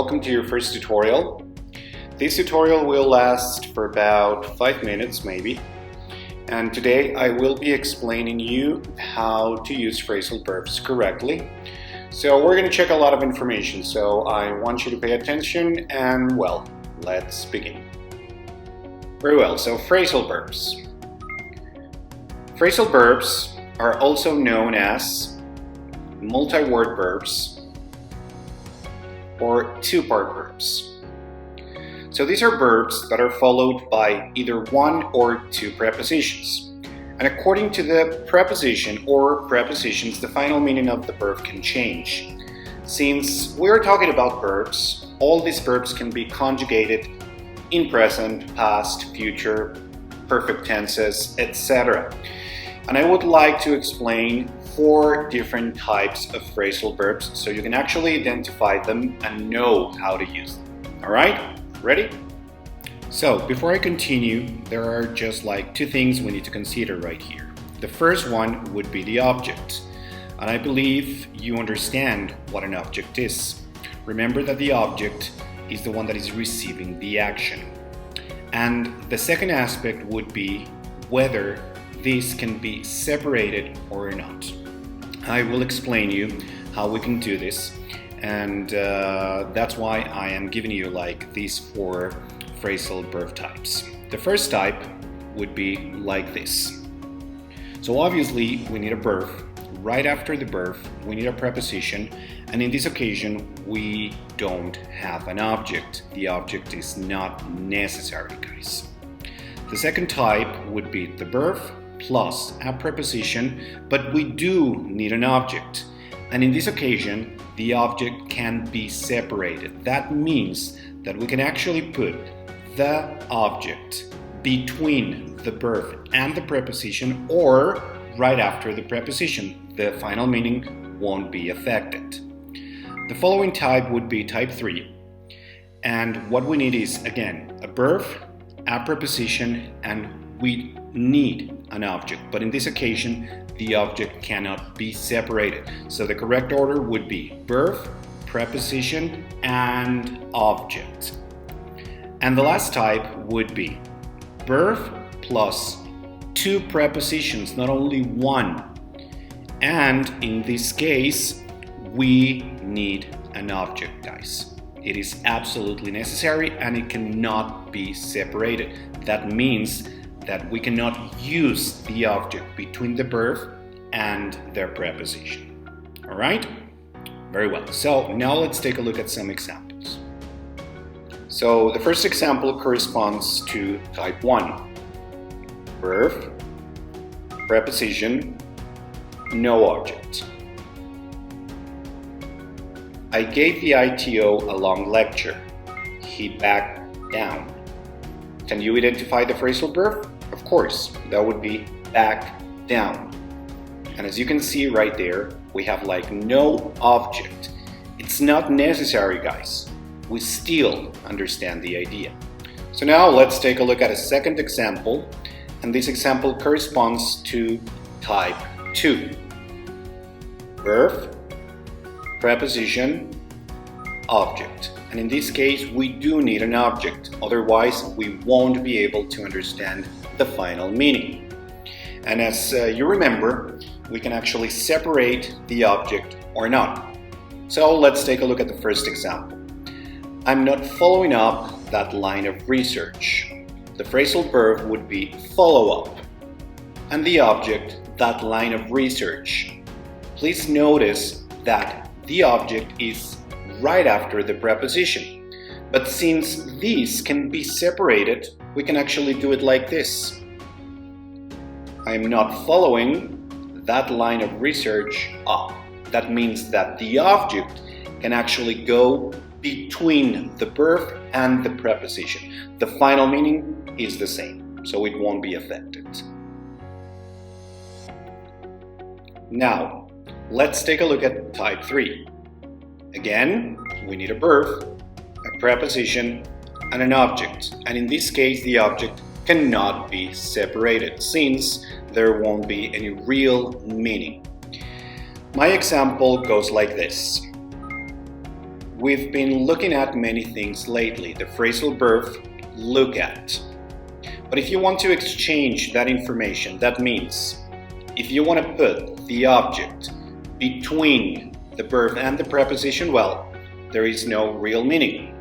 welcome to your first tutorial. This tutorial will last for about 5 minutes maybe, and today I will be explaining you how to use phrasal verbs correctly. So we're going to check a lot of information, so I want you to pay attention and well, let's begin. Very well, so phrasal verbs. Phrasal verbs are also known as multi-word verbs or two-part verbs. So these are verbs that are followed by either one or two prepositions. And according to the preposition or prepositions, the final meaning of the verb can change. Since we're talking about verbs, all these verbs can be conjugated in present, past, future, perfect tenses, etc. And I would like to explain 4 different types of phrasal verbs so you can actually identify them and know how to use them. Alright, ready? So before I continue, there are just like 2 things we need to consider right here. The first one would be the object. And I believe you understand what an object is. Remember that the object is the one that is receiving the action. And the second aspect would be whether this can be separated or not. I will explain you how we can do this, and that's why I am giving you like these 4 phrasal verb types. The first type would be like this. So obviously we need a verb. Right after the verb we need a preposition, and in this occasion we don't have an object. The object is not necessary, guys. The second type would be the verb plus a preposition, but we do need an object. And in this occasion, the object can be separated. That means that we can actually put the object between the verb and the preposition or right after the preposition. The final meaning won't be affected. The following type would be type 3. And what we need is, again, a verb, a preposition, and we need an object, but in this occasion the object cannot be separated. So the correct order would be verb, preposition, and object. And the last type would be verb plus 2 prepositions, not only 1. And in this case we need an object, guys. It is absolutely necessary and it cannot be separated. That means that we cannot use the object between the verb and their preposition. Alright? Very well. So now let's take a look at some examples. So the first example corresponds to type 1. Verb, preposition, no object. I gave the ITO a long lecture. He backed down. Can you identify the phrasal verb? Of course, that would be back down. And as you can see right there, we have like no object. It's not necessary, guys. We still understand the idea. So now let's take a look at a second example, and this example corresponds to type 2. Verb, preposition, object. And in this case, we do need an object, otherwise we won't be able to understand the final meaning. And as you remember, we can actually separate the object or not. So let's take a look at the first example. I'm not following up that line of research. The phrasal verb would be follow up, and the object, that line of research. Please notice that the object is right after the preposition. But since these can be separated, we can actually do it like this. I'm not following that line of research up. That means that the object can actually go between the verb and the preposition. The final meaning is the same, so it won't be affected. Now, let's take a look at type 3. Again, we need a verb, a preposition, and an object. And in this case, the object cannot be separated since there won't be any real meaning. My example goes like this. we've been looking at many things lately, the phrasal verb look at. But if you want to exchange that information, that means if you want to put the object between the verb and the preposition, well, there is no real meaning.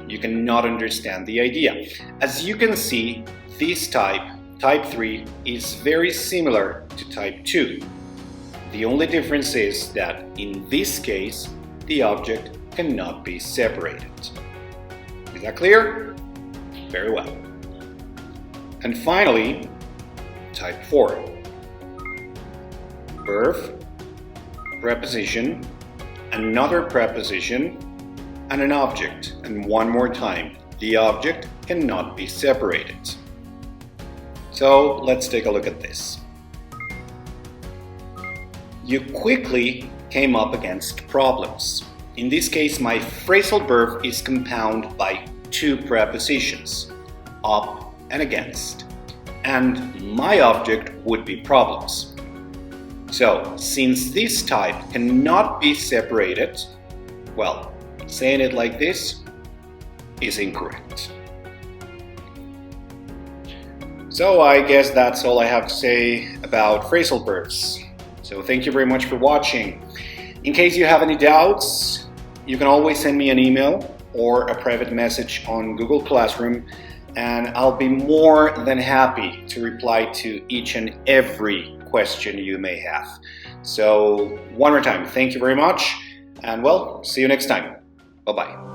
You cannot understand the idea. As you can see, this type 3, is very similar to type 2. The only difference is that in this case, the object cannot be separated. Is that clear? Very well. And finally, type 4. Verb, preposition, another preposition, and an object. And one more time, the object cannot be separated. So let's take a look at this. You quickly came up against problems. In this case, my phrasal verb is compounded by 2 prepositions, up and against, and my object would be problems. So, since this type cannot be separated, well, saying it like this is incorrect. So I guess that's all I have to say about phrasal verbs. So thank you very much for watching. In case you have any doubts, you can always send me an email or a private message on Google Classroom, and I'll be more than happy to reply to each and every question you may have. So one more time, thank you very much, and well, see you next time. Bye-bye.